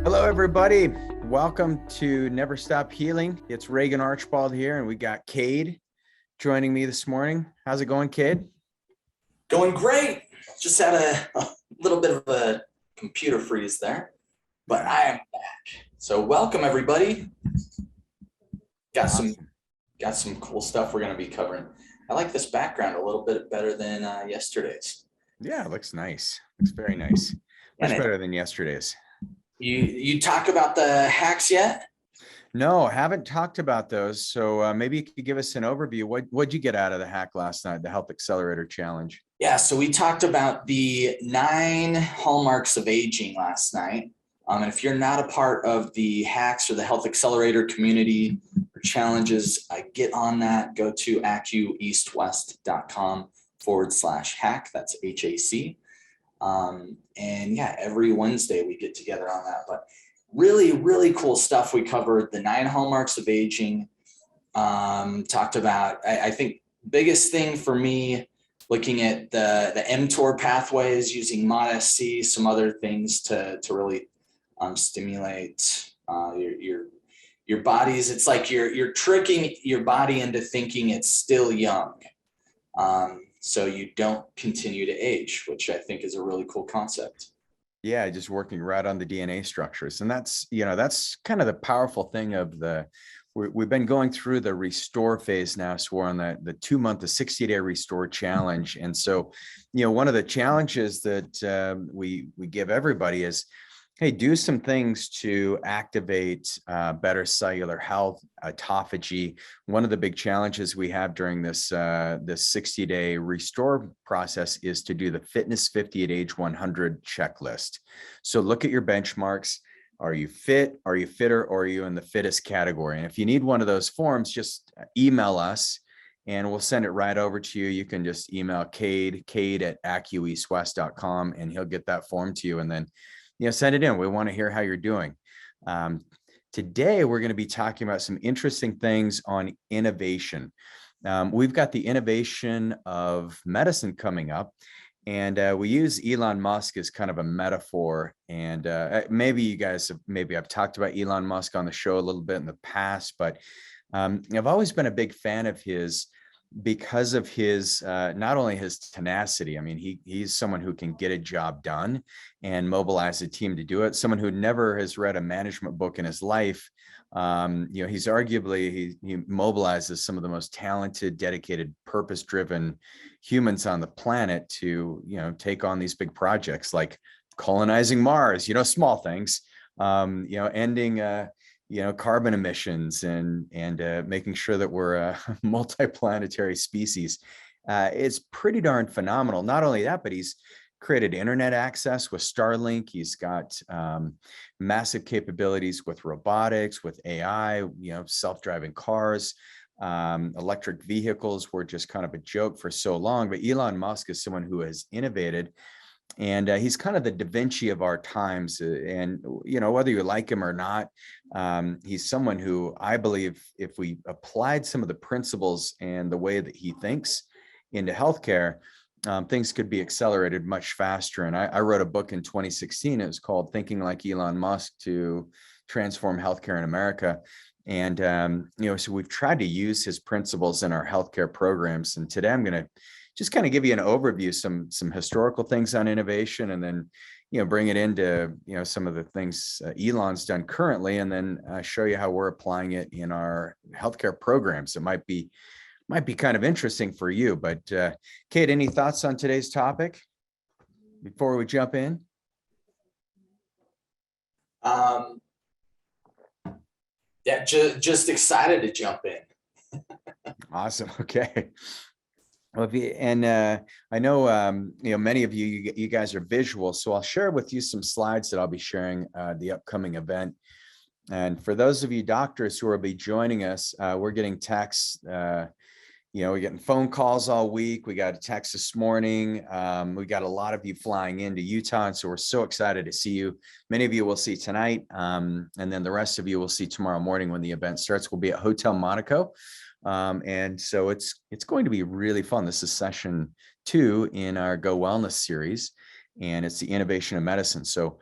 Hello, everybody. Welcome to Never Stop Healing. It's Regan Archibald here, and we got Cade joining me this morning. How's it going, Cade? Going great. Just had a little bit of a computer freeze there, but I am back. So welcome everybody. Got some Awesome. got some cool stuff we're going to be covering. I like this background a little bit better than yesterday's. Yeah, it looks nice. Looks very nice. And Much better than yesterday's. you talk about the hacks yet? No, haven't talked about those. So maybe you could give us an overview. What'd you get out of the hack last night, the Health Accelerator Challenge? Yeah, so we talked about the 9 hallmarks of aging last night. And if you're not a part of the hacks or the Health Accelerator community or challenges, I get on that. Go to acueastwest.com/hack. That's HAC. And yeah, every Wednesday we get together on that. But really, really cool stuff. We covered the 9 hallmarks of aging. Talked about, I think, biggest thing for me, looking at the mTOR pathways, using ModSC, some other things to really stimulate your bodies. It's like you're tricking your body into thinking it's still young, so you don't continue to age, which I think is a really cool concept. Yeah, just working right on the DNA structures. And that's kind of the powerful thing of we've been going through the restore phase now. So we're on the 2-month, the 60-day restore challenge. And so, one of the challenges that we give everybody is, hey, do some things to activate better cellular health, autophagy. One of the big challenges we have during this 60-day restore process is to do the Fitness 50 at age 100 checklist. So look at your benchmarks. Are you fit? Are you fitter? Or are you in the fittest category? And if you need one of those forms, just email us and we'll send it right over to you. You can just email Cade at acueastwest.com, and he'll get that form to you. And then send it in. We want to hear how you're doing. Today, we're going to be talking about some interesting things on innovation. We've got the innovation of medicine coming up, and we use Elon Musk as kind of a metaphor. And maybe you guys, I've talked about Elon Musk on the show a little bit in the past, but I've always been a big fan of his because of his not only his tenacity. I mean, he's someone who can get a job done and mobilize a team to do it. Someone who never has read a management book in his life. He's arguably he mobilizes some of the most talented, dedicated, purpose-driven humans on the planet to take on these big projects like colonizing Mars. Small things. Ending carbon emissions and making sure that we're a multi-planetary species. It's pretty darn phenomenal. Not only that, but he's created internet access with Starlink. He's got massive capabilities with robotics, with AI, self-driving cars. Electric vehicles were just kind of a joke for so long, but Elon Musk is someone who has innovated. And he's kind of the Da Vinci of our times. And, whether you like him or not, he's someone who I believe if we applied some of the principles and the way that he thinks into healthcare, things could be accelerated much faster. And I wrote a book in 2016. It was called Thinking Like Elon Musk to Transform Healthcare in America. And, so we've tried to use his principles in our healthcare programs. And today I'm going to just kind of give you an overview, some historical things on innovation, and then, bring it into, some of the things Elon's done currently, and then show you how we're applying it in our healthcare programs. It might be kind of interesting for you. But Kate, any thoughts on today's topic before we jump in? Yeah, just excited to jump in. Awesome. Okay. Well, I know, many of you guys are visual, so I'll share with you some slides that I'll be sharing the upcoming event. And for those of you doctors who will be joining us, we're getting texts. We're getting phone calls all week. We got a text this morning. We got a lot of you flying into Utah, and so we're so excited to see you. Many of you will see tonight, and then the rest of you will see tomorrow morning when the event starts. We'll be at Hotel Monaco. And so it's going to be really fun. This is session 2 in our Go Wellness series. and it's the innovation of medicine. So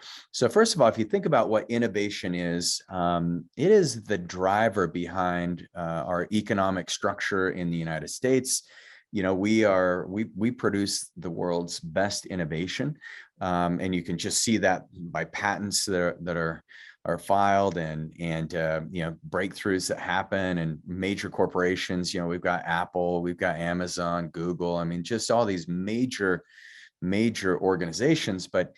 first of all, if you think about what innovation is, it is the driver behind our economic structure in the United States. We produce the world's best innovation, and you can just see that by patents that are filed, and breakthroughs that happen, and major corporations. We've got Apple, we've got Amazon, Google. I mean, just all these major organizations. But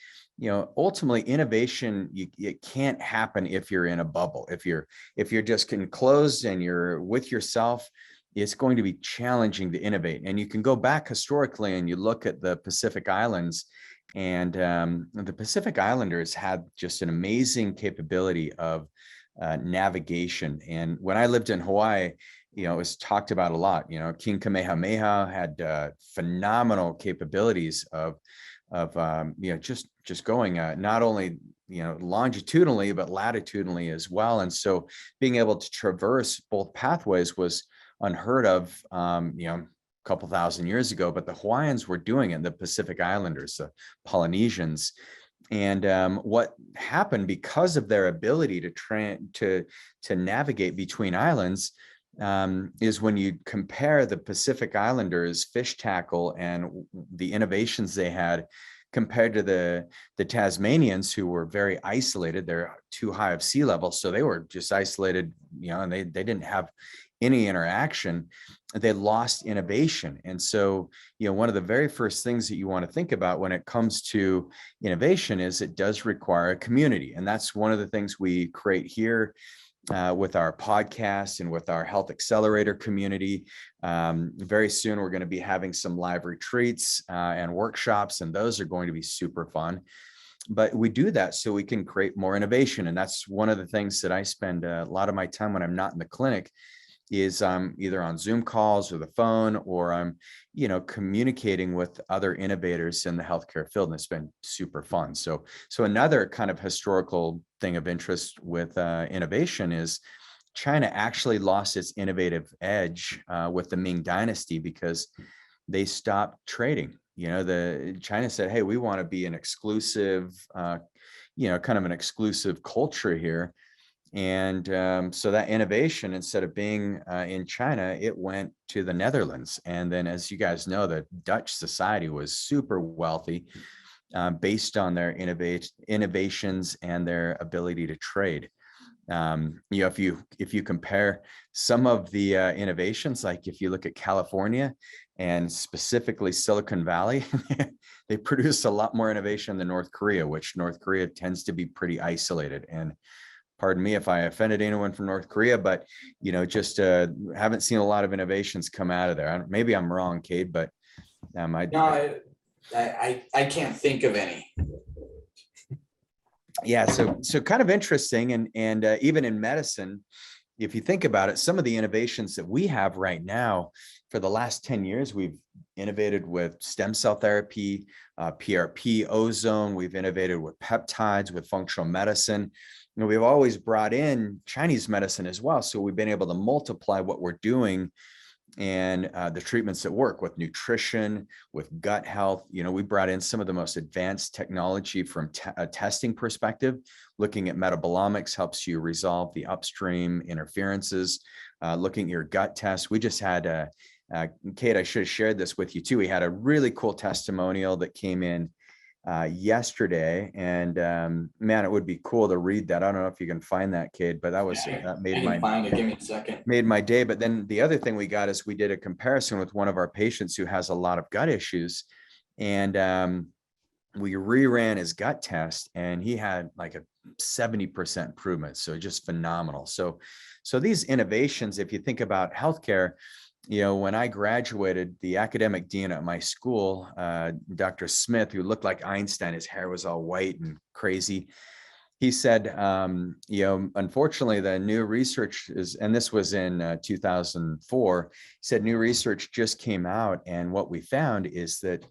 ultimately, innovation, it can't happen if you're in a bubble. If you're just enclosed and you're with yourself, it's going to be challenging to innovate. And you can go back historically and you look at the Pacific Islands, and the Pacific Islanders had just an amazing capability of navigation. And when I lived in Hawaii, it was talked about a lot. King Kamehameha had phenomenal capabilities of just going not only longitudinally but latitudinally as well. And so being able to traverse both pathways was unheard of, a couple thousand years ago. But the Hawaiians were doing it, the Pacific Islanders, the Polynesians. And what happened, because of their ability to navigate between islands, is when you compare the Pacific Islanders' fish tackle and the innovations they had compared to the Tasmanians, who were very isolated. They're too high of sea level, so they were just isolated, and they didn't have any interaction. They lost innovation. And so, one of the very first things that you want to think about when it comes to innovation is it does require a community. And that's one of the things we create here with our podcast and with our Health Accelerator community. Very soon, we're going to be having some live retreats and workshops, and those are going to be super fun. But we do that so we can create more innovation. And that's one of the things that I spend a lot of my time when I'm not in the clinic, is I'm either on Zoom calls or the phone, or I'm, communicating with other innovators in the healthcare field. And it's been super fun. So another kind of historical thing of interest with innovation is China actually lost its innovative edge with the Ming Dynasty, because they stopped trading. China said, hey, we want to be an exclusive, kind of an exclusive culture here. And so that innovation, instead of being in China, it went to the Netherlands. And then, as you guys know, the Dutch society was super wealthy based on their innovations and their ability to trade. If you compare some of the innovations, like if you look at California and specifically Silicon Valley, they produce a lot more innovation than North Korea, which North Korea tends to be pretty isolated. And pardon me if I offended anyone from North Korea, but just haven't seen a lot of innovations come out of there. Maybe I'm wrong, Cade, but I can't think of any. Yeah, so kind of interesting, and even in medicine, if you think about it, some of the innovations that we have right now, for the last 10 years, we've innovated with stem cell therapy, PRP, ozone. We've innovated with peptides, with functional medicine. We've always brought in Chinese medicine as well. So we've been able to multiply what we're doing and the treatments that work with nutrition, with gut health. We brought in some of the most advanced technology from a testing perspective. Looking at metabolomics helps you resolve the upstream interferences. Looking at your gut test, we just had Kate, I should have shared this with you too. We had a really cool testimonial that came in yesterday, and man, it would be cool to read that. I don't know if you can find that, Kate, but that made Give me a second. Made my day. But then the other thing we got is we did a comparison with one of our patients who has a lot of gut issues, and we reran his gut test, and he had like a 70% improvement. So just phenomenal. So these innovations, if you think about healthcare, when I graduated, the academic dean at my school, Dr. Smith, who looked like Einstein, his hair was all white and crazy. He said, unfortunately, the new research is, and this was in 2004, he said, new research just came out. And what we found is that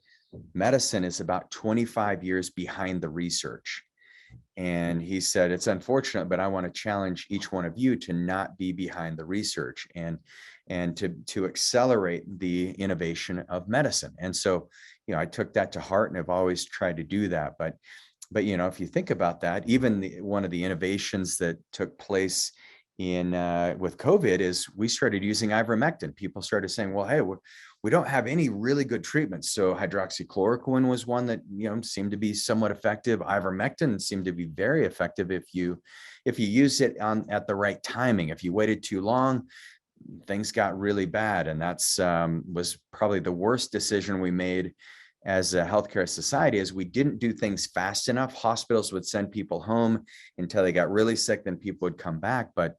medicine is about 25 years behind the research. And he said, it's unfortunate, but I want to challenge each one of you to not be behind the research. And and to accelerate the innovation of medicine. And so, I took that to heart and have always tried to do that. But if you think about that, even one of the innovations that took place in with COVID is we started using ivermectin. People started saying, well, hey, we don't have any really good treatments. So hydroxychloroquine was one that seemed to be somewhat effective. Ivermectin seemed to be very effective if you use it at the right timing. If you waited too long, things got really bad. And that's was probably the worst decision we made as a healthcare society, is we didn't do things fast enough. Hospitals would send people home until they got really sick, then people would come back. But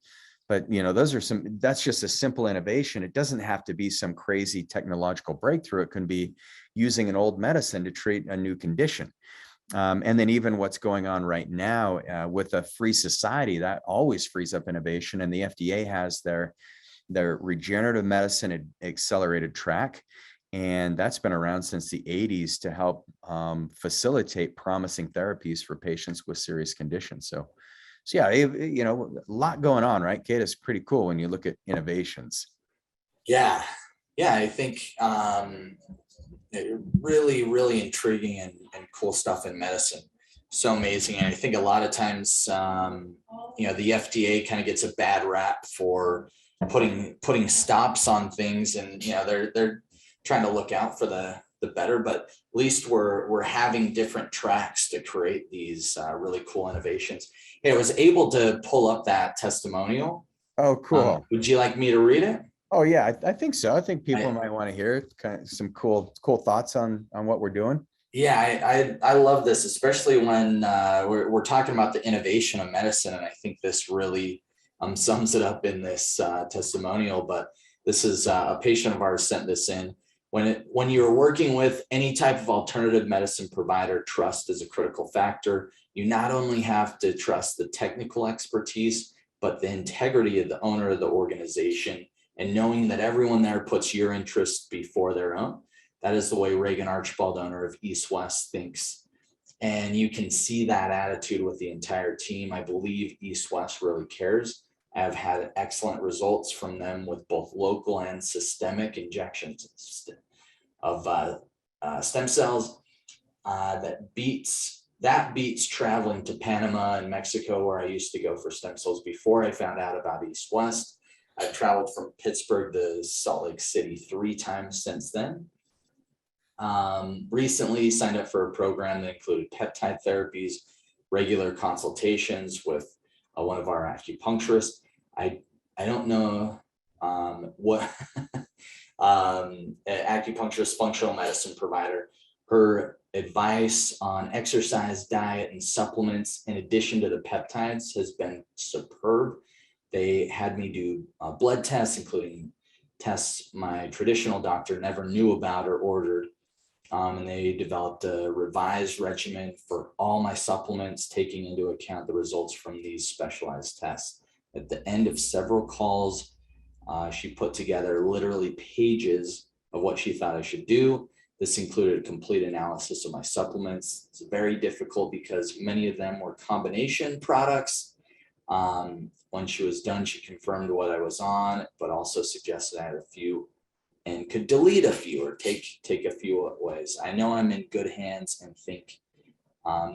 that's just a simple innovation. It doesn't have to be some crazy technological breakthrough. It can be using an old medicine to treat a new condition. And then even what's going on right now with a free society, that always frees up innovation. And the FDA has their regenerative medicine accelerated track. And that's been around since the 80s to help facilitate promising therapies for patients with serious conditions. So yeah, a lot going on, right, Kate? It's pretty cool when you look at innovations. Yeah. I think really, really intriguing and cool stuff in medicine. So amazing. And I think a lot of times, the FDA kind of gets a bad rap for putting stops on things, and they're trying to look out for the better, but at least we're having different tracks to create these really cool innovations. Hey, I was able to pull up that testimonial. Oh, cool. Would you like me to read it? Oh yeah, I think so. I think people might want to hear kind of some cool thoughts on what we're doing. Yeah, I love this, especially when we're talking about the innovation of medicine, and I think this really sums it up in this testimonial. But this is a patient of ours sent this in. When you're working with any type of alternative medicine provider, trust is a critical factor. You not only have to trust the technical expertise, but the integrity of the owner of the organization, and knowing that everyone there puts your interests before their own. That is the way Regan Archibald, owner of East West, thinks. And you can see that attitude with the entire team. I believe East West really cares. I've had excellent results from them with both local and systemic injections of stem cells. That beats traveling to Panama and Mexico, where I used to go for stem cells before I found out about East West. I've traveled from Pittsburgh to Salt Lake City 3 times since then. Recently signed up for a program that included peptide therapies, regular consultations with one of our acupuncturists. I don't know what acupuncturist, functional medicine provider. Her advice on exercise, diet, and supplements, in addition to the peptides, has been superb. They had me do blood tests, including tests my traditional doctor never knew about or ordered. And they developed a revised regimen for all my supplements, taking into account the results from these specialized tests. At the end of several calls, she put together literally pages of what she thought I should do. This included a complete analysis of my supplements. It's very difficult because many of them were combination products. When she was done, she confirmed what I was on, but also suggested I had a few and could delete a few or take a few ways. I know I'm in good hands, and think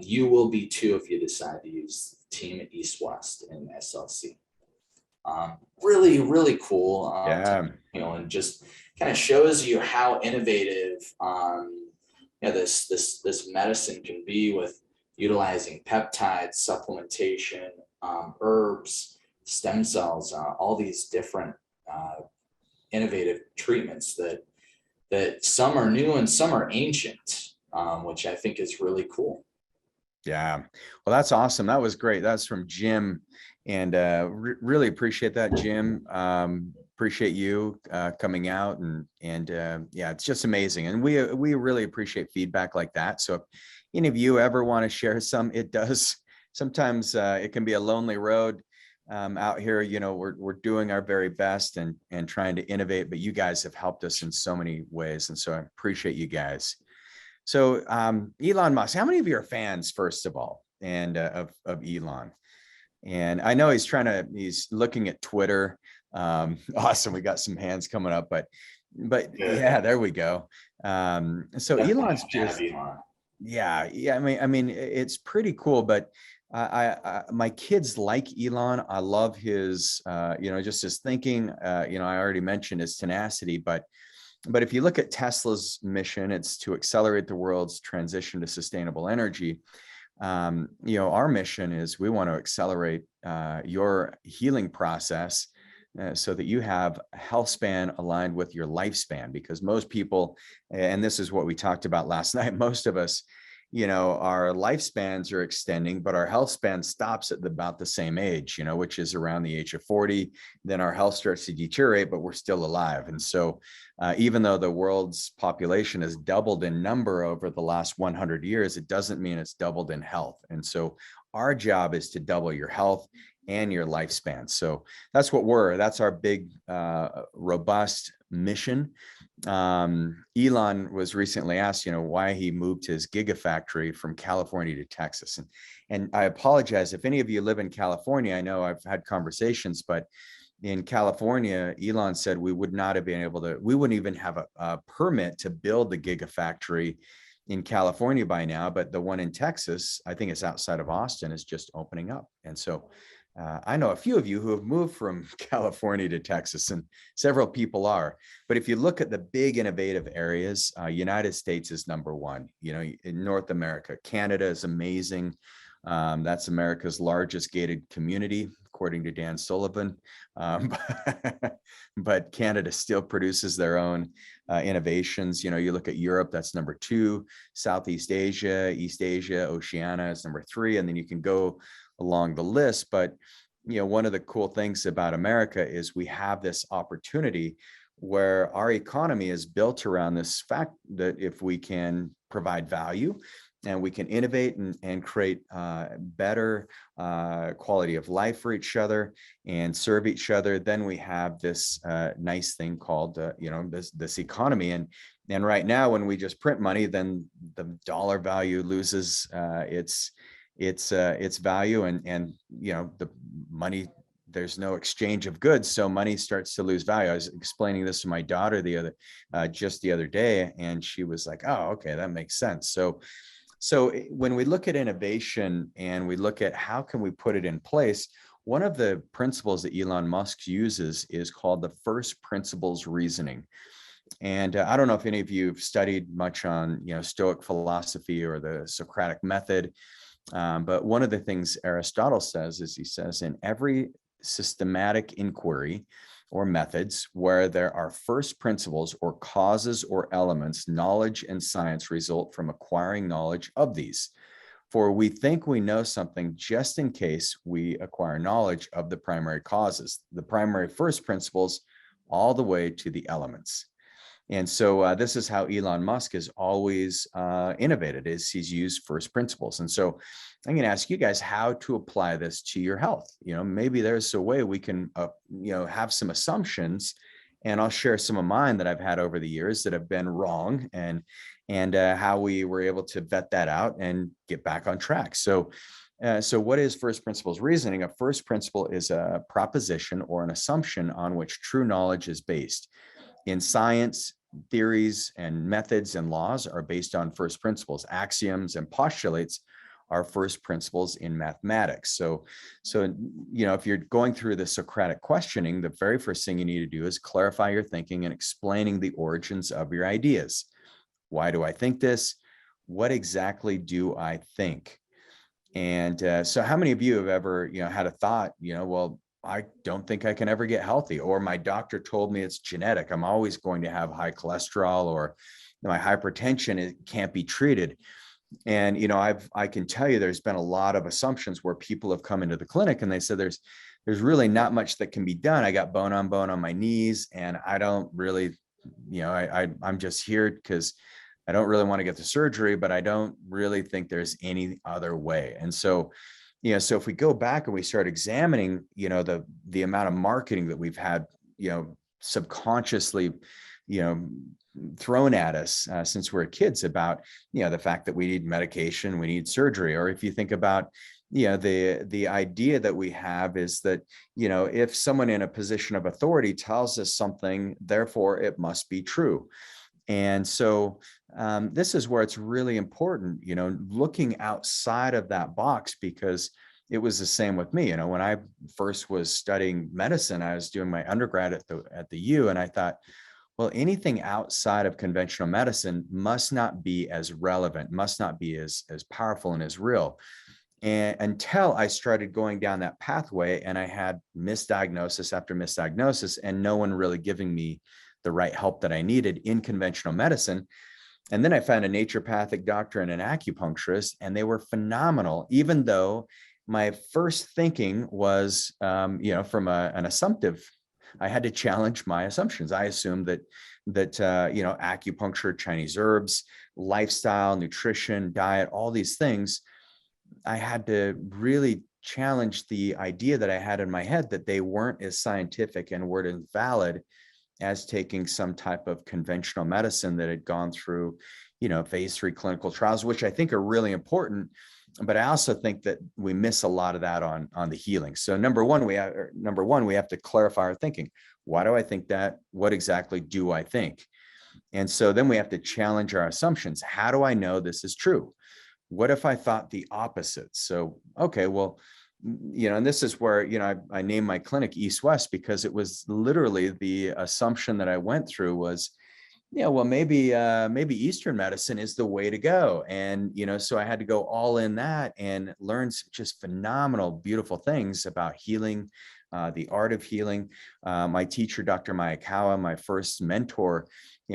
you will be too if you decide to use the team at East West and SLC. Really, really cool. Yeah. And just kind of shows you how innovative this medicine can be, with utilizing peptides, supplementation, herbs, stem cells, all these different innovative treatments that some are new and some are ancient, which I think is really cool. Yeah, well, that's awesome. That was great. That's from Jim, and really appreciate that, Jim. Appreciate you coming out, and yeah, it's just amazing. And we really appreciate feedback like that. So if any of you ever want to share some, it does sometimes it can be a lonely road out here. We're doing our very best and trying to innovate, but you guys have helped us in so many ways, and so I appreciate you guys. So Elon Musk, how many of you are fans, first of all, and of Elon? And I know he's looking at Twitter. Awesome. We got some hands coming up, but Good. yeah, there we go. So Definitely Elon's a fan of just, Elon. yeah. I mean, it's pretty cool, but my kids like Elon. I love his, just his thinking. I already mentioned his tenacity, but if you look at Tesla's mission, it's to accelerate the world's transition to sustainable energy. Our mission is we want to accelerate your healing process so that you have a health span aligned with your lifespan. Because most people, and this is what we talked about last night, most of us, our lifespans are extending, but our health span stops at about the same age, which is around the age of 40. Then our health starts to deteriorate, but we're still alive. And so even though the world's population has doubled in number over the last 100 years, it doesn't mean it's doubled in health. And so our job is to double your health and your lifespan. So that's our big, robust mission. Elon was recently asked, why he moved his gigafactory from California to Texas. And I apologize if any of you live in California. I know I've had conversations, but in California, Elon said we would not have been able to, we wouldn't even have a permit to build the gigafactory in California by now. But the one in Texas, I think it's outside of Austin, is just opening up. And so I know a few of you who have moved from California to Texas, and several people are. But if you look at the big innovative areas, United States is number one. In North America, Canada is amazing. That's America's largest gated community, according to Dan Sullivan. But Canada still produces their own innovations. You look at Europe, that's number two. Southeast Asia, East Asia, Oceania is number three. And then you can go along the list. But one of the cool things about America is we have this opportunity where our economy is built around this fact that if we can provide value and we can innovate and create better quality of life for each other and serve each other, then we have this nice thing called this economy. And right now, when we just print money, then the dollar value loses its value, and the money, there's no exchange of goods, so money starts to lose value. I was explaining this to my daughter just the other day, and she was like, oh, okay, that makes sense. So when we look at innovation and we look at how can we put it in place, one of the principles that Elon Musk uses is called the first principles reasoning. And I don't know if any of you have studied much on Stoic philosophy or the Socratic method. But one of the things Aristotle says is, he says, in every systematic inquiry or methods where there are first principles or causes or elements, knowledge and science result from acquiring knowledge of these. For we think we know something just in case we acquire knowledge of the primary causes, the primary first principles, all the way to the elements. And so this is how Elon Musk has always innovated, is he's used first principles. And so I'm going to ask you guys how to apply this to your health. Maybe there's a way we can, have some assumptions, and I'll share some of mine that I've had over the years that have been wrong, and how we were able to vet that out and get back on track. So what is first principles reasoning? A first principle is a proposition or an assumption on which true knowledge is based. In science, theories and methods and laws are based on first principles. Axioms and postulates are first principles in mathematics. So if you're going through the Socratic questioning, the very first thing you need to do is clarify your thinking and explaining the origins of your ideas. Why do I think this? What exactly do I think? And so how many of you have ever, had a thought, well, I don't think I can ever get healthy, or my doctor told me it's genetic. I'm always going to have high cholesterol, or my hypertension, it can't be treated. And, I can tell you there's been a lot of assumptions where people have come into the clinic and they said, there's really not much that can be done. I got bone on my knees, and I don't really, I'm just here because I don't really want to get the surgery, but I don't really think there's any other way. And so, so if we go back and we start examining, the amount of marketing that we've had, subconsciously, thrown at us since we're kids about, the fact that we need medication, we need surgery. Or if you think about, the idea that we have is that, if someone in a position of authority tells us something, therefore it must be true. And so this is where it's really important, looking outside of that box, because it was the same with me. When I first was studying medicine, I was doing my undergrad at the U, and I thought, well, anything outside of conventional medicine must not be as relevant, must not be as powerful and as real. And until I started going down that pathway, and I had misdiagnosis after misdiagnosis, and no one really giving me the right help that I needed in conventional medicine. And then I found a naturopathic doctor and an acupuncturist, and they were phenomenal, even though my first thinking was, from an assumptive. I had to challenge my assumptions. I assumed that acupuncture, Chinese herbs, lifestyle, nutrition, diet, all these things, I had to really challenge the idea that I had in my head that they weren't as scientific and weren't as valid as taking some type of conventional medicine that had gone through, phase 3 clinical trials, which I think are really important. But I also think that we miss a lot of that on the healing. So number one, we have to clarify our thinking. Why do I think that? What exactly do I think? And so then we have to challenge our assumptions. How do I know this is true? What if I thought the opposite? So, okay, well, and this is where, I named my clinic East West, because it was literally the assumption that I went through was, well, maybe Eastern medicine is the way to go. And, so I had to go all in that and learn just phenomenal, beautiful things about healing, the art of healing. My teacher, Dr. Mayakawa, my first mentor,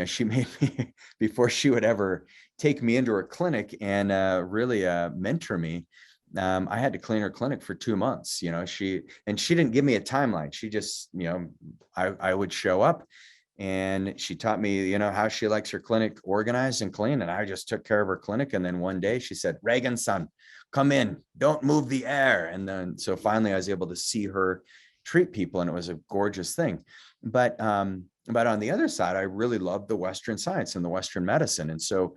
she made me, before she would ever take me into her clinic and really mentor me, I had to clean her clinic for 2 months. She didn't give me a timeline. She just, I would show up, and she taught me, how she likes her clinic organized and clean. And I just took care of her clinic. And then one day she said, Regan, son, come in, don't move the air. And then, so finally I was able to see her treat people, and it was a gorgeous thing. But on the other side, I really loved the Western science and the Western medicine. And so,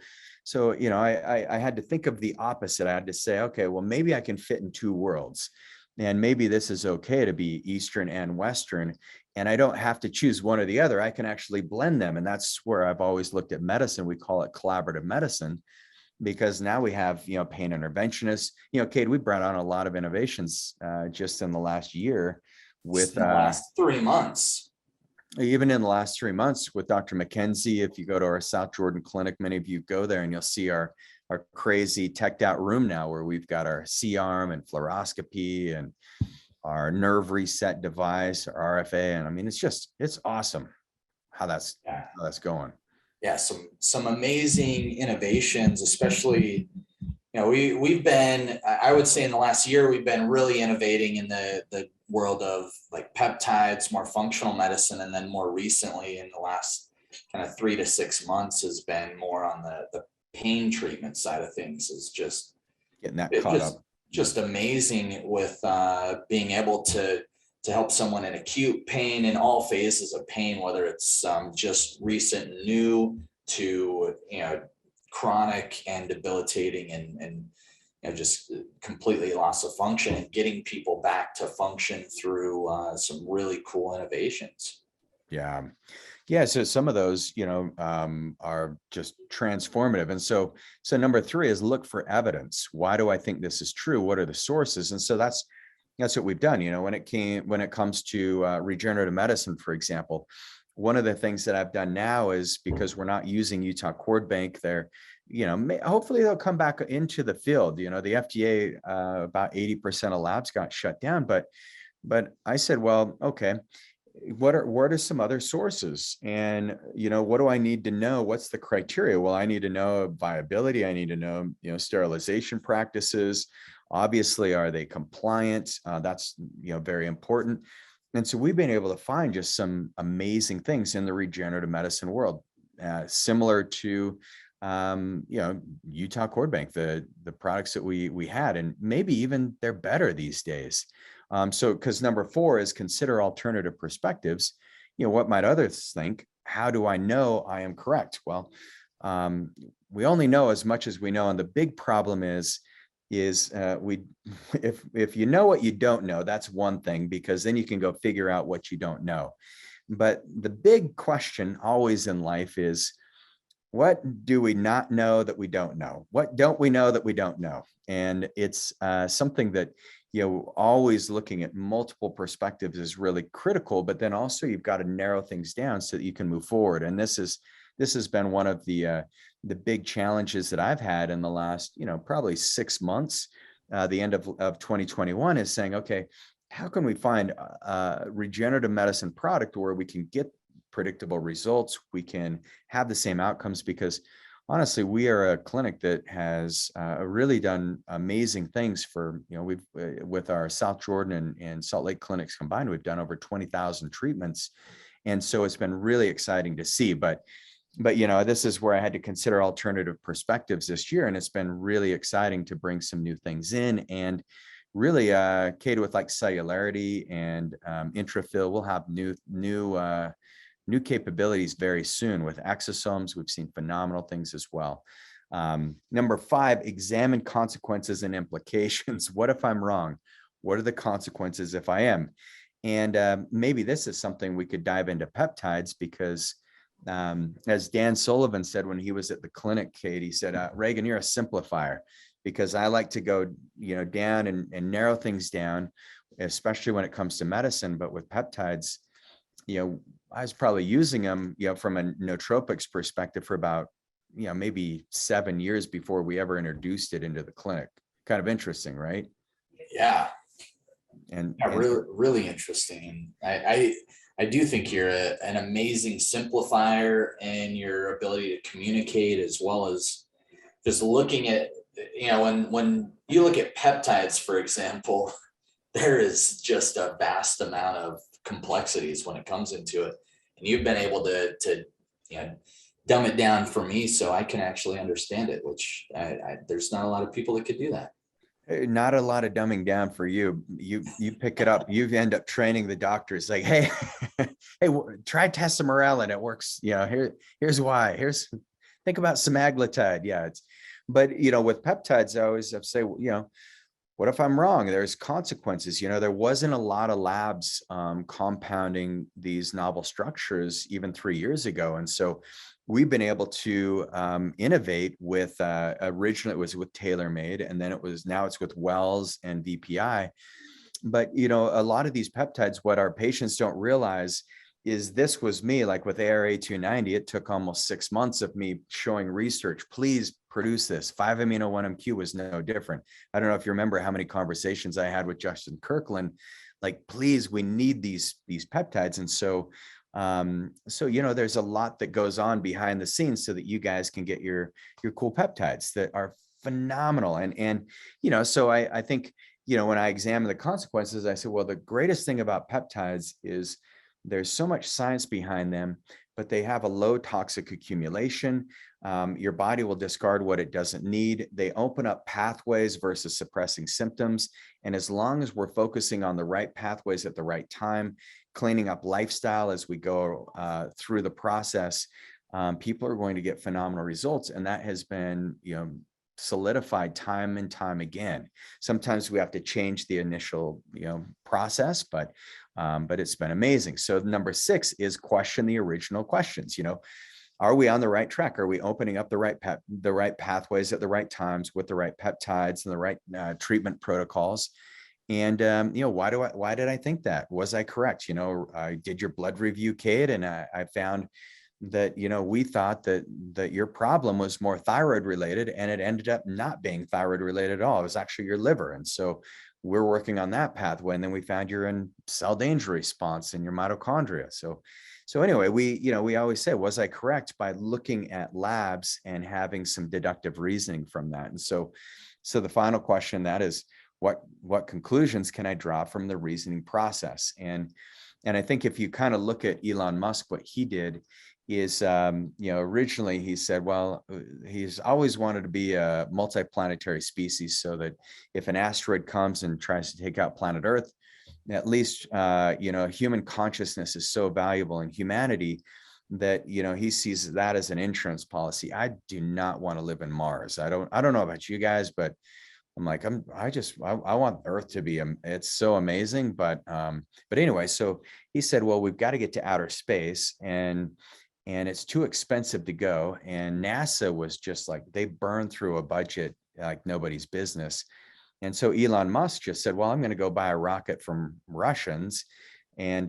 I had to think of the opposite. I had to say, okay, well, maybe I can fit in two worlds, and maybe this is okay to be Eastern and Western, and I don't have to choose one or the other. I can actually blend them. And that's where I've always looked at medicine. We call it collaborative medicine, because now we have, pain interventionists. Kate, we brought on a lot of innovations just in the last year with in the last 3 months. Even in the last 3 months with Dr. McKenzie. If you go to our South Jordan clinic, many of you go there and you'll see our crazy teched out room now, where we've got our C-arm and fluoroscopy and our nerve reset device, our RFA. And I mean, it's awesome how that's going. Yeah, some amazing innovations, especially, we've been, I would say in the last year, we've been really innovating in the world of like peptides, more functional medicine. And then more recently in the last kind of 3 to 6 months has been more on the pain treatment side of things. Is just getting that caught up. Just amazing with being able to help someone in acute pain, in all phases of pain, whether it's just recent and new to, chronic and debilitating and just completely loss of function, and getting people back to function through some really cool innovations. Yeah. Yeah. So some of those, are just transformative. And so number 3 is look for evidence. Why do I think this is true? What are the sources? And so that's what we've done. When it comes to regenerative medicine, for example, one of the things that I've done now is, because we're not using Utah Cord Bank there, hopefully they'll come back into the field. The FDA, about 80% of labs got shut down, but I said, well, okay, what are some other sources? And, what do I need to know? What's the criteria? Well, I need to know viability. I need to know, sterilization practices. Obviously, are they compliant? That's, very important. And so we've been able to find just some amazing things in the regenerative medicine world, similar to, Utah Cord Bank, the products that we had, and maybe even they're better these days. So, because number 4 is consider alternative perspectives. What might others think? How do I know I am correct? Well, we only know as much as we know. And the big problem is is we if you know what you don't know, that's one thing, because then you can go figure out what you don't know. But the big question always in life is, what do we not know that we don't know? What don't we know that we don't know? And it's something that, always looking at multiple perspectives is really critical, but then also you've got to narrow things down so that you can move forward. And this has been one of the big challenges that I've had in the last, probably 6 months, the end of 2021, is saying, okay, how can we find a regenerative medicine product where we can get predictable results, we can have the same outcomes? Because honestly, we are a clinic that has really done amazing things for, we've with our South Jordan and Salt Lake clinics combined, we've done over 20,000 treatments. And so it's been really exciting to see. But this is where I had to consider alternative perspectives this year. And it's been really exciting to bring some new things in, and really Kate, with like cellularity and intrafill, we'll have new capabilities very soon. With exosomes, we've seen phenomenal things as well. Number 5, examine consequences and implications. What if I'm wrong? What are the consequences if I am? And maybe this is something we could dive into peptides, because as Dan Sullivan said when he was at the clinic, Kate, he said, Regan, you're a simplifier, because I like to go, down and narrow things down, especially when it comes to medicine. But with peptides, I was probably using them, from a nootropics perspective for about, maybe 7 years before we ever introduced it into the clinic. Kind of interesting, right? Yeah. And Really, really interesting. I do think you're an amazing simplifier in your ability to communicate, as well as just looking at, when you look at peptides, for example, there is just a vast amount of complexities when it comes into it. And you've been able to dumb it down for me so I can actually understand it, which there's not a lot of people that could do that. not a lot of dumbing down for you. You pick it up. You end up training the doctors, like, hey, hey, try testosterone, it works. Here's why. Think about semaglutide. Yeah, but with peptides, I always have to say, what if I'm wrong? There's consequences. There wasn't a lot of labs compounding these novel structures even 3 years ago. And so we've been able to innovate with, originally it was with TaylorMade, and then now it's with Wells and VPI. But, a lot of these peptides, what our patients don't realize is this was me, like with ARA 290, it took almost 6 months of me showing research, please produce this. 5-amino-1-MQ was no different. I don't know if you remember how many conversations I had with Justin Kirkland, like, please, we need these peptides. And so, there's a lot that goes on behind the scenes so that you guys can get your cool peptides that are phenomenal. And so I think, when I examine the consequences, I said, well, the greatest thing about peptides is there's so much science behind them, but they have a low toxic accumulation. Your body will discard what it doesn't need. They open up pathways versus suppressing symptoms. And as long as we're focusing on the right pathways at the right time, cleaning up lifestyle as we go through the process, people are going to get phenomenal results. And that has been, solidified time and time again. Sometimes we have to change the initial, process, but it's been amazing. So number 6 is question the original questions. Are we on the right track? Are we opening up the right pathways at the right times with the right peptides and the right treatment protocols? And why did I think that? Was I correct? I did your blood review, Kate, and I found that we thought that your problem was more thyroid related, and it ended up not being thyroid related at all. It was actually your liver. And so we're working on that pathway, and then we found you're in cell danger response in your mitochondria. So anyway, we always say, was I correct, by looking at labs and having some deductive reasoning from that. And so the final question, that is, what conclusions can I draw from the reasoning process? And I think if you kind of look at Elon Musk, what he did is, originally he said, well, he's always wanted to be a multiplanetary species, so that if an asteroid comes and tries to take out planet Earth, at least, human consciousness is so valuable in humanity that, he sees that as an insurance policy. I do not want to live in Mars. I don't know about you guys, but I'm like, I want Earth to be, it's so amazing. But anyway, so he said, well, we've got to get to outer space, and it's too expensive to go. And NASA was just like, they burned through a budget like nobody's business. And so Elon Musk just said, well, I'm going to go buy a rocket from Russians and,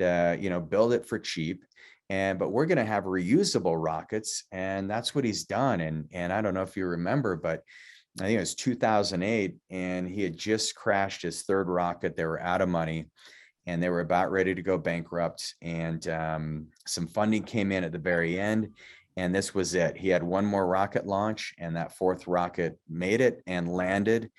build it for cheap. But we're going to have reusable rockets. And that's what he's done. And I don't know if you remember, but I think it was 2008, and he had just crashed his third rocket. They were out of money and they were about ready to go bankrupt. And some funding came in at the very end. And this was it. He had one more rocket launch, and that fourth rocket made it and landed,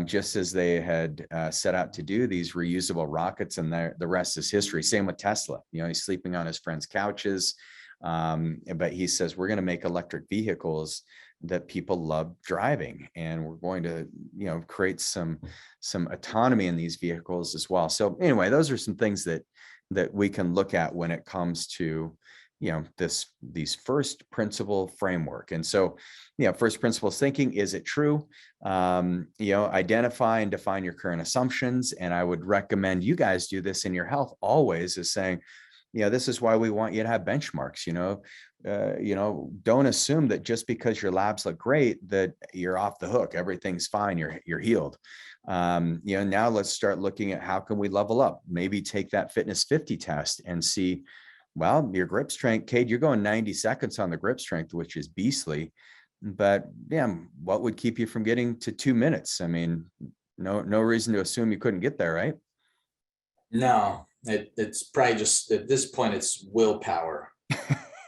just as they had set out to do, these reusable rockets. And the rest is history. Same with Tesla. He's sleeping on his friends' couches. But he says, we're going to make electric vehicles that people love driving, and we're going to create some autonomy in these vehicles as well. So anyway, those are some things that we can look at when it comes to these first principle framework. And so first principles thinking, is it true? Identify and define your current assumptions. And I would recommend you guys do this in your health always, is saying, this is why we want you to have benchmarks. Don't assume that just because your labs look great that you're off the hook, everything's fine, you're healed. Now let's start looking at how can we level up. Maybe take that Fitness 50 test and see, well, your grip strength, Cade, you're going 90 seconds on the grip strength, which is beastly. But what would keep you from getting to 2 minutes? I mean, no reason to assume you couldn't get there, right? No, it's probably just at this point, it's willpower,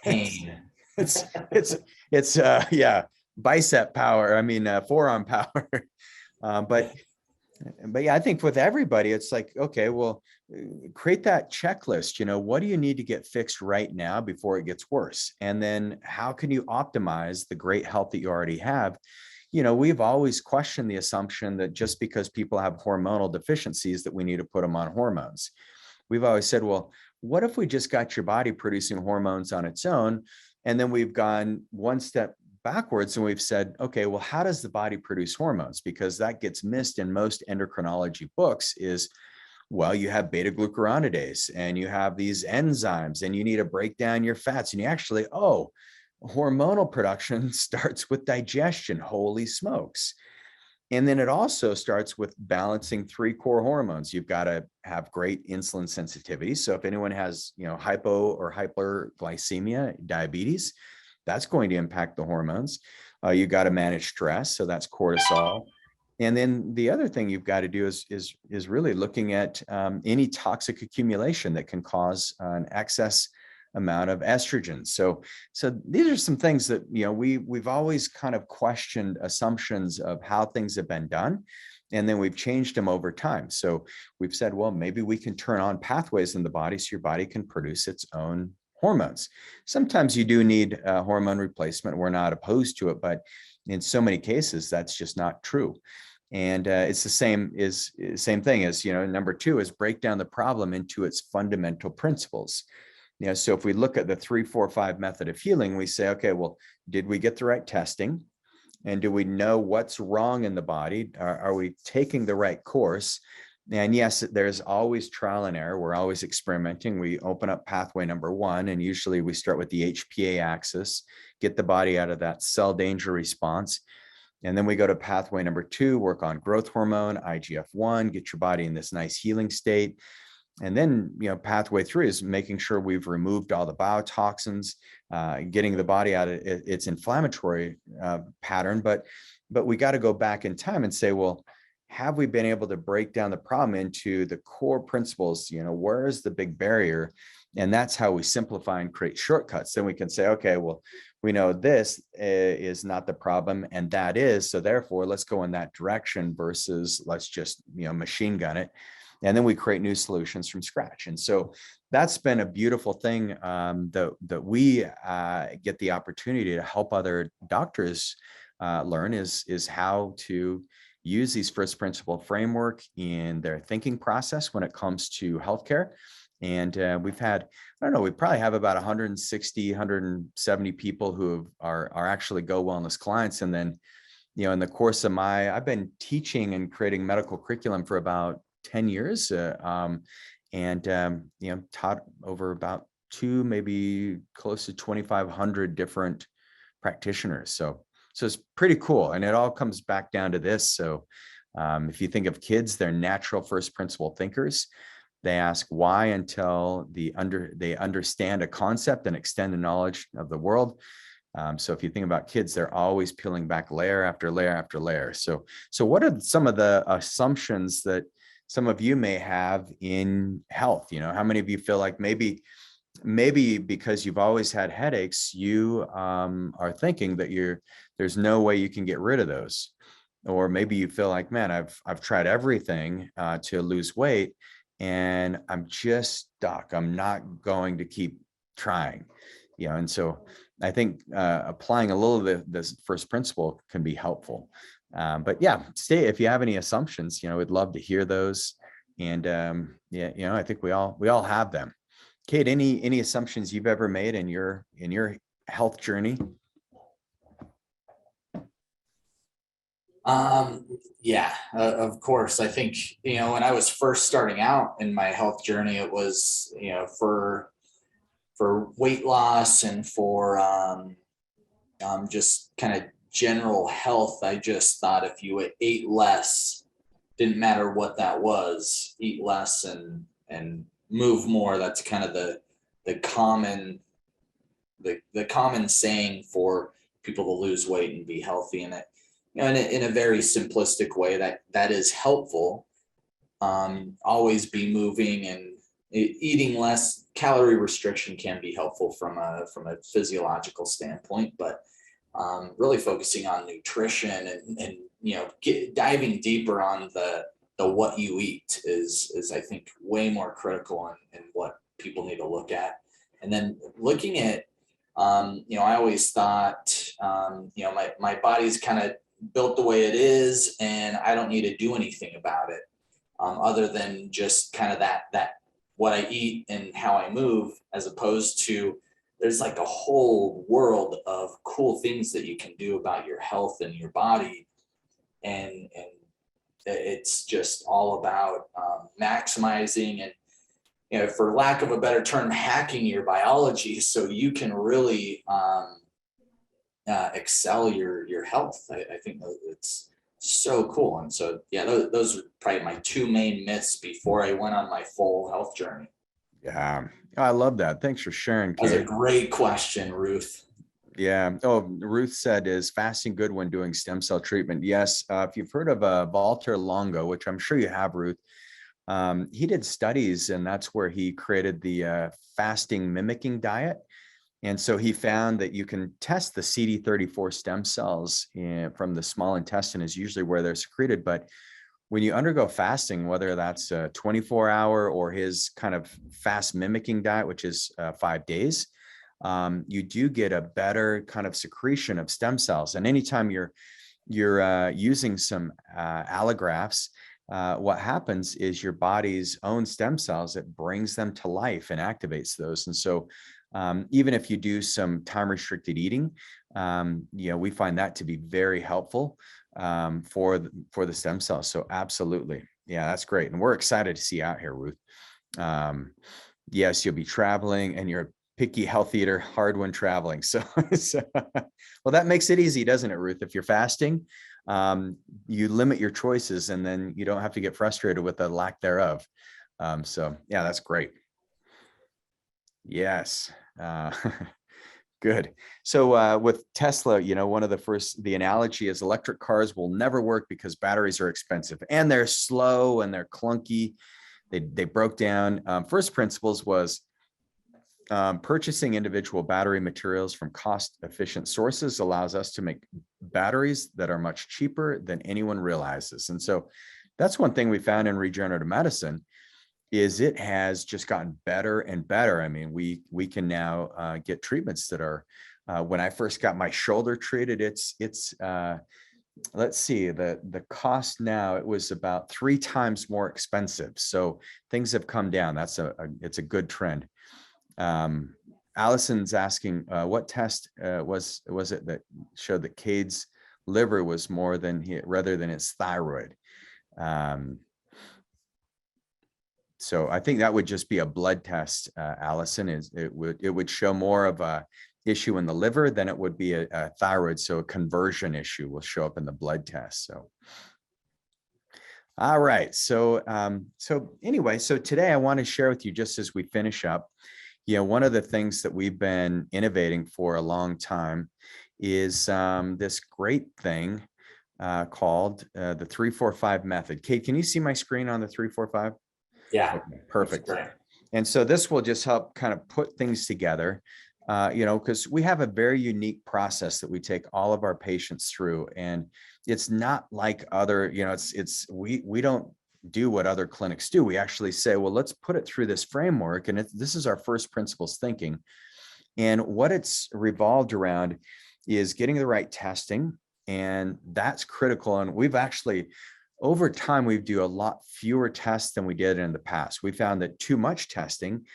pain. it's bicep power. I mean, forearm power. But yeah, I think with everybody, it's like, okay, well, create that checklist. What do you need to get fixed right now before it gets worse? And then how can you optimize the great health that you already have? We've always questioned the assumption that just because people have hormonal deficiencies that we need to put them on hormones. We've always said, well, what if we just got your body producing hormones on its own? And then we've gone one step backwards and we've said, okay, well, how does the body produce hormones? Because that gets missed in most endocrinology books is, well, you have beta glucuronidase and you have these enzymes and you need to break down your fats. And you actually, hormonal production starts with digestion. Holy smokes. And then it also starts with balancing 3 core hormones. You've got to have great insulin sensitivity. So if anyone has, hypo or hyperglycemia, diabetes, that's going to impact the hormones. You got to manage stress. So that's cortisol. And then the other thing you've got to do is really looking at any toxic accumulation that can cause an excess amount of estrogen. So these are some things that, we've always kind of questioned assumptions of how things have been done. And then we've changed them over time. So we've said, well, maybe we can turn on pathways in the body so your body can produce its own hormones. Sometimes you do need a hormone replacement. We're not opposed to it, but in so many cases, that's just not true. And it's the same thing as, number 2 is break down the problem into its fundamental principles. So if we look at the 3, 4, 5 method of healing, we say, okay, well, did we get the right testing? And do we know what's wrong in the body? Are we taking the right course? And yes, there's always trial and error. We're always experimenting. We open up pathway number 1, and usually we start with the HPA axis, get the body out of that cell danger response. And then we go to pathway number 2, work on growth hormone, IGF-1, get your body in this nice healing state. And then, pathway 3 is making sure we've removed all the biotoxins, getting the body out of its inflammatory pattern. But we got to go back in time and say, well, have we been able to break down the problem into the core principles? Where is the big barrier? And that's how we simplify and create shortcuts. Then we can say, okay, well, we know this is not the problem and that is, so therefore let's go in that direction versus let's just, machine gun it. And then we create new solutions from scratch. And so that's been a beautiful thing that we get the opportunity to help other doctors learn is how to use these first principle framework in their thinking process when it comes to healthcare. And we've had, we probably have about 160, 170 people who are actually Go Wellness clients. And then in the course of I've been teaching and creating medical curriculum for about 10 years, taught over about maybe close to 2,500 different practitioners. So it's pretty cool. And it all comes back down to this. So if you think of kids, they're natural first principle thinkers. They ask why until they understand a concept and extend the knowledge of the world. So if you think about kids, they're always peeling back layer after layer after layer. So what are some of the assumptions that some of you may have in health? How many of you feel like maybe because you've always had headaches, you are thinking that there's no way you can get rid of those? Or maybe you feel like, man, I've tried everything to lose weight and I'm just stuck. I'm not going to keep trying. And so I think applying a little of this first principle can be helpful. But yeah, if you have any assumptions, we'd love to hear those. And I think we all have them. Kate, any assumptions you've ever made in your health journey? Yeah, of course. I think, when I was first starting out in my health journey, it was, for weight loss and for just kind of general health. I just thought if you ate less, didn't matter what that was, eat less and move more. That's kind of the common saying for people to lose weight and be healthy. And it, in a very simplistic way, that is helpful. Always be moving and eating less. Calorie restriction can be helpful from a physiological standpoint, but really focusing on nutrition and diving deeper on the what you eat is I think way more critical and what people need to look at. And then looking at I always thought my body's kind of built the way it is and I don't need to do anything about it other than just kind of that what I eat and how I move, as opposed to there's like a whole world of cool things that you can do about your health and your body. And it's just all about maximizing and, for lack of a better term, hacking your biology so you can really excel your health. I think it's so cool. And so, yeah, those are probably my two main myths before I went on my full health journey. Yeah, I love that. Thanks for sharing, Kate. That's a great question, Ruth. Yeah. Oh, Ruth said, is fasting good when doing stem cell treatment? Yes. If you've heard of Walter Longo, which I'm sure you have, Ruth, he did studies, and that's where he created the fasting mimicking diet. And so he found that you can test the CD34 stem cells from the small intestine is usually where they're secreted. But when you undergo fasting, whether that's a 24-hour or his kind of fast mimicking diet, which is 5 days, you do get a better kind of secretion of stem cells. And anytime you're using some allografts, what happens is your body's own stem cells, it brings them to life and activates those. And so even if you do some time restricted eating, we find that to be very helpful for the stem cells. So absolutely. Yeah, that's great. And we're excited to see you out here, Ruth. Yes, you'll be traveling, and you're a picky health eater, hard when traveling. So well, that makes it easy, doesn't it, Ruth? If you're fasting, you limit your choices, and then you don't have to get frustrated with the lack thereof. So yeah, that's great. Yes. Good. So with Tesla, one of the analogy is electric cars will never work because batteries are expensive and they're slow and they're clunky. They broke down. First principles was purchasing individual battery materials from cost-efficient sources allows us to make batteries that are much cheaper than anyone realizes. And so that's one thing we found in regenerative medicine is it has just gotten better and better. I mean, we can now get treatments that are, when I first got my shoulder treated, it's let's see, the cost now, it was about 3 times more expensive. So things have come down. It's a good trend. Allison's asking, what test was it that showed that Cade's liver was more than rather than his thyroid. So I think that would just be a blood test, Allison. It would show more of a issue in the liver than it would be a thyroid. So a conversion issue will show up in the blood test. So, all right. So, anyway, so today I want to share with you, just as we finish up, one of the things that we've been innovating for a long time is this great thing called the 3-4-5 method. Kate, can you see my screen on the 3-4-5? Yeah. Okay, perfect. And so this will just help kind of put things together, because we have a very unique process that we take all of our patients through, and it's not like other, we don't do what other clinics do. We actually say, well, let's put it through this framework. And this is our first principles thinking. And what it's revolved around is getting the right testing. And that's critical. And we've actually, over time, we do a lot fewer tests than we did in the past. We found that too much testing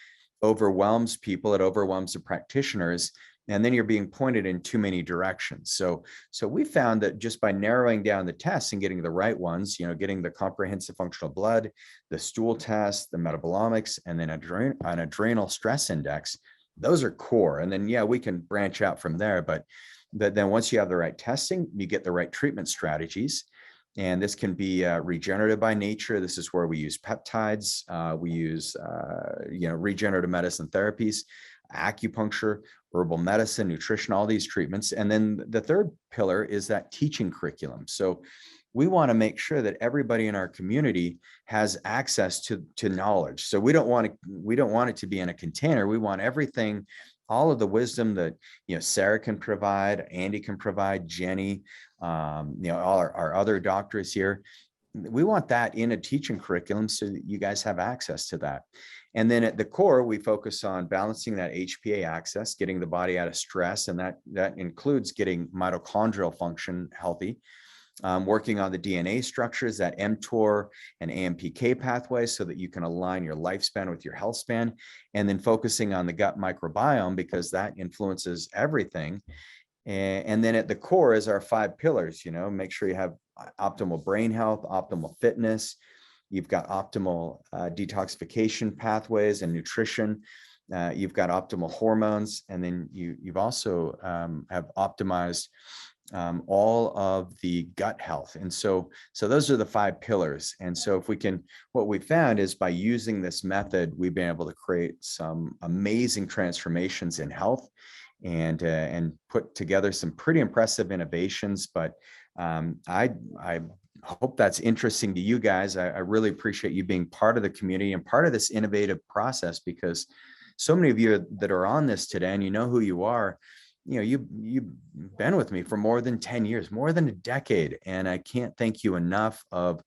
overwhelms people. It overwhelms the practitioners. And then you're being pointed in too many directions. So we found that just by narrowing down the tests and getting the right ones, getting the comprehensive functional blood, the stool test, the metabolomics, and then an adrenal stress index, those are core. And then, we can branch out from there. But then once you have the right testing, you get the right treatment strategies. And this can be regenerative by nature. This is where we use peptides. We use, regenerative medicine therapies, acupuncture, herbal medicine, nutrition, all these treatments. And then the third pillar is that teaching curriculum. So we want to make sure that everybody in our community has access to knowledge. So we don't want it to be in a container. We want everything, all of the wisdom that, Sarah can provide, Andy can provide, Jenny, all our other doctors here. We want that in a teaching curriculum so that you guys have access to that. And then at the core, we focus on balancing that HPA axis, getting the body out of stress. And that includes getting mitochondrial function healthy, working on the DNA structures, that mTOR and AMPK pathways, so that you can align your lifespan with your health span, and then focusing on the gut microbiome, because that influences everything. And then at the core is our 5 pillars, make sure you have optimal brain health, optimal fitness. You've got optimal detoxification pathways and nutrition. You've got optimal hormones. And then you've also have optimized all of the gut health. And so those are the 5 pillars. And so what we found is by using this method, we've been able to create some amazing transformations in health and put together some pretty impressive innovations. But I hope that's interesting to you guys. I really appreciate you being part of the community and part of this innovative process, because so many of you that are on this today, and you know who you are, you've been with me for more than 10 years, more than a decade. And I can't thank you enough for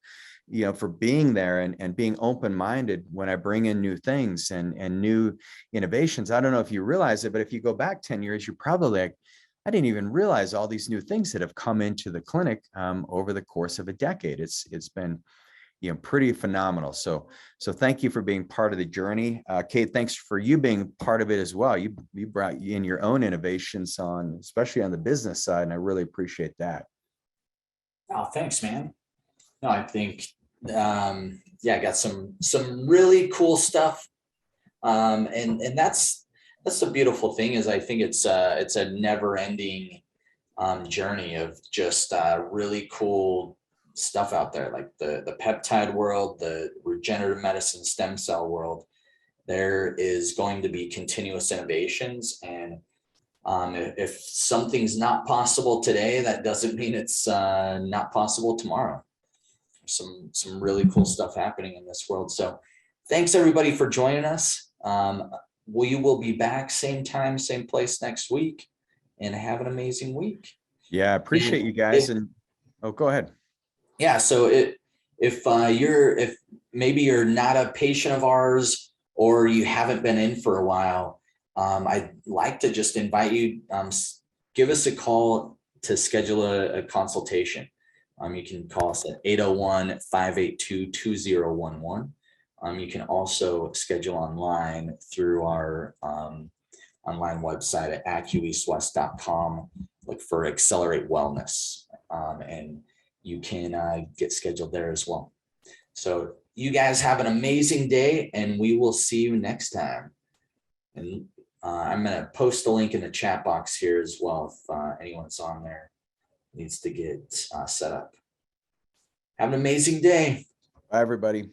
being there and being open-minded when I bring in new things and new innovations. I don't know if you realize it, but if you go back 10 years, you're probably like, I didn't even realize all these new things that have come into the clinic over the course of a decade. It's been, pretty phenomenal. So thank you for being part of the journey. Kate, thanks for you being part of it as well. You brought in your own innovations especially on the business side, and I really appreciate that. Oh, thanks, man. No, I think, I got some really cool stuff. And that's the beautiful thing, is I think it's a never ending journey of just really cool stuff out there, like the peptide world, the regenerative medicine stem cell world. There is going to be continuous innovations. And if something's not possible today, that doesn't mean it's not possible tomorrow. Some really cool stuff happening in this world. So thanks everybody for joining us. We will be back same time, same place next week, and have an amazing week. Yeah, appreciate you guys. Go ahead. Yeah. So if maybe you're not a patient of ours, or you haven't been in for a while, I'd like to just invite you, give us a call to schedule a consultation. You can call us at 801-582-2011. You can also schedule online through our online website at acueastwest.com. Look for Accelerate Wellness. and you can get scheduled there as well. So you guys have an amazing day, and we will see you next time. And I'm going to post the link in the chat box here as well if anyone's on there needs to get set up. Have an amazing day. Bye, everybody.